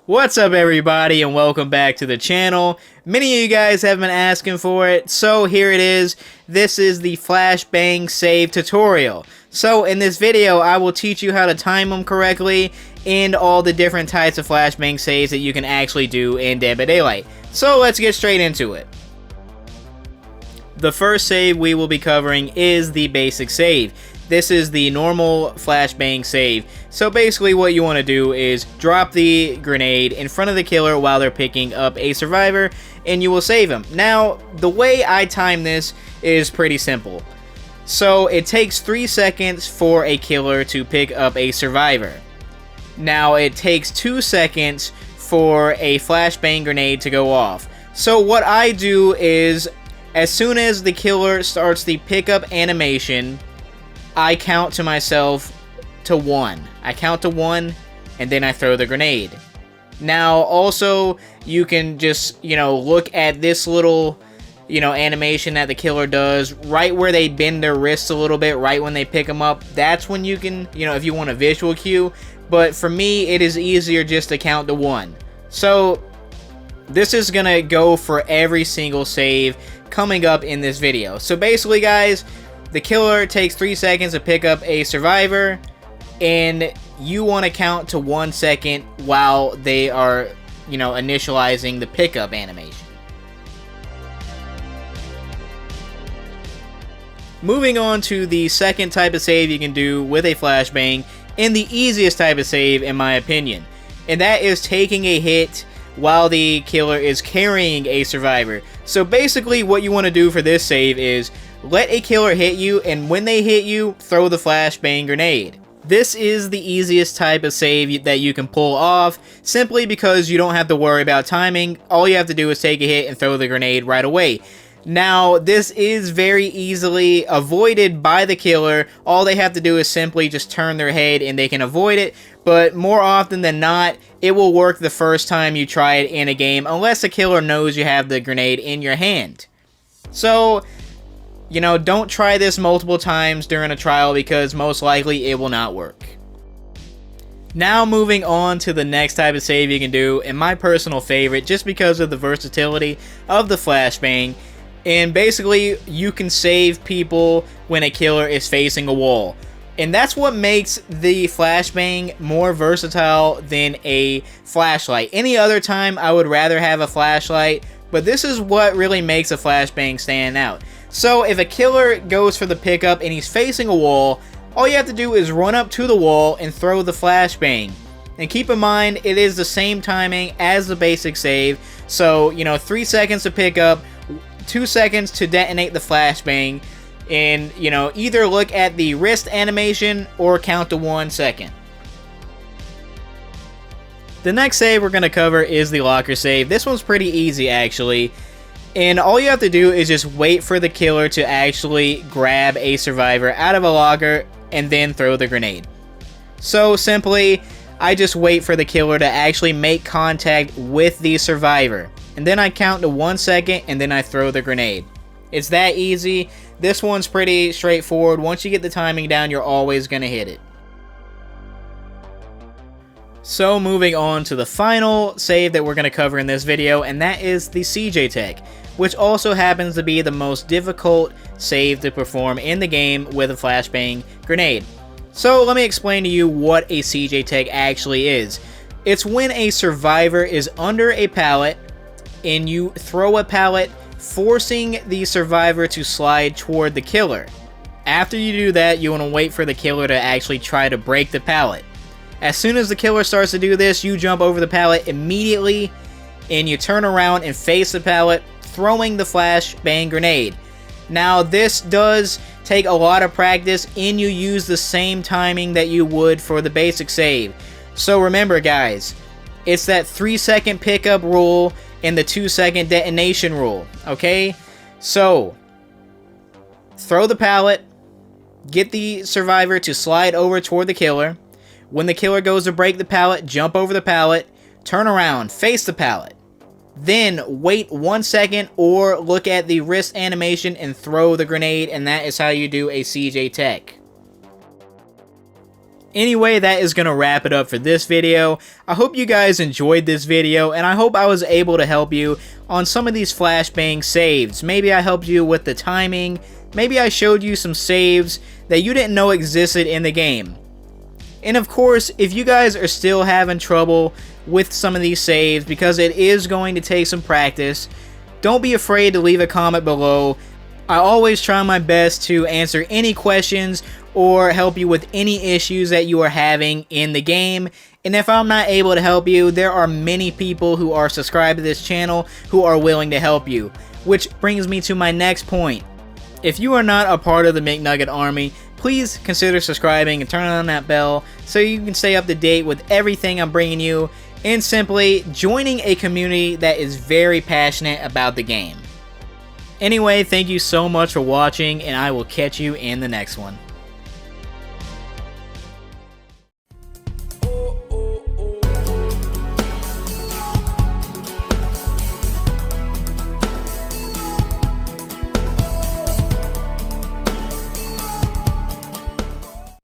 What's up everybody and welcome back to the channel. Many of you guys have been asking for it, so here it is. This is the Flashbang save tutorial. So in this video I will teach you how to time them correctly and all the different types of Flashbang saves that you can actually do in Dead by Daylight. So let's get straight into it. The first save we will be covering is the basic save. This is the normal Flashbang save. So basically what you want to do is drop the grenade in front of the killer while they're picking up a survivor and you will save him. Now, the way I time this is pretty simple. So it takes 3 seconds for a killer to pick up a survivor. Now it takes 2 seconds for a Flashbang grenade to go off. So what I do is, as soon as the killer starts the pickup animation, I count to myself to 1. I count to 1 and then I throw the grenade. Now also you can just, look at this little, animation that the killer does right where they bend their wrists a little bit right when they pick them up. That's when you can, if you want a visual cue. But for me, it is easier just to count to 1. So this is gonna go for every single save coming up in this video. So basically guys, the killer takes 3 seconds to pick up a survivor, and you want to count to 1 second while they are, initializing the pickup animation. Moving on to the second type of save you can do with a Flashbang, and the easiest type of save in my opinion, and that is taking a hit while the killer is carrying a survivor. So basically what you want to do for this save is let a killer hit you, and when they hit you, throw the Flashbang grenade. This is the easiest type of save that you can pull off, simply because you don't have to worry about timing. All you have to do is take a hit and throw the grenade right away. Now, this is very easily avoided by the killer. All they have to do is simply just turn their head and they can avoid it, but more often than not, it will work the first time you try it in a game, unless the killer knows you have the grenade in your hand. So, don't try this multiple times during a trial because most likely it will not work. Now moving on to the next type of save you can do, and my personal favorite just because of the versatility of the Flashbang. And basically you can save people when a killer is facing a wall. And that's what makes the Flashbang more versatile than a flashlight. Any other time I would rather have a flashlight, but this is what really makes a Flashbang stand out. So if a killer goes for the pickup and he's facing a wall, all you have to do is run up to the wall and throw the Flashbang. And keep in mind, it is the same timing as the basic save. So, 3 seconds to pick up, 2 seconds to detonate the Flashbang, and, either look at the wrist animation or count to 1 second. The next save we're going to cover is the locker save. This one's pretty easy actually. And all you have to do is just wait for the killer to actually grab a survivor out of a locker and then throw the grenade. So simply, I just wait for the killer to actually make contact with the survivor. And then I count to 1 second and then I throw the grenade. It's that easy. This one's pretty straightforward. Once you get the timing down, you're always going to hit it. So moving on to the final save that we're going to cover in this video, and that is the CJ Tech, which also happens to be the most difficult save to perform in the game with a Flashbang grenade. So let me explain to you what a CJ Tech actually is. It's when a survivor is under a pallet and you throw a pallet, forcing the survivor to slide toward the killer. After you do that, you want to wait for the killer to actually try to break the pallet. As soon as the killer starts to do this, you jump over the pallet immediately and you turn around and face the pallet, throwing the Flashbang grenade. Now this does take a lot of practice, and you use the same timing that you would for the basic save. So remember guys, it's that 3 second pickup rule and the 2 second detonation rule, okay? So throw the pallet, get the survivor to slide over toward the killer. When the killer goes to break the pallet, jump over the pallet, turn around, face the pallet. Then wait 1 second or look at the wrist animation and throw the grenade, and that is how you do a CJ Tech. Anyway, that is going to wrap it up for this video. I hope you guys enjoyed this video, and I hope I was able to help you on some of these flashbang saves. Maybe I helped you with the timing, maybe I showed you some saves that you didn't know existed in the game. And of course, if you guys are still having trouble with some of these saves, because it is going to take some practice, don't be afraid to leave a comment below. I always try my best to answer any questions or help you with any issues that you are having in the game. And if I'm not able to help you, there are many people who are subscribed to this channel who are willing to help you. Which brings me to my next point. If you are not a part of the McNugget Army, please consider subscribing and turning on that bell so you can stay up to date with everything I'm bringing you, and simply joining a community that is very passionate about the game. Anyway, thank you so much for watching, and I will catch you in the next one.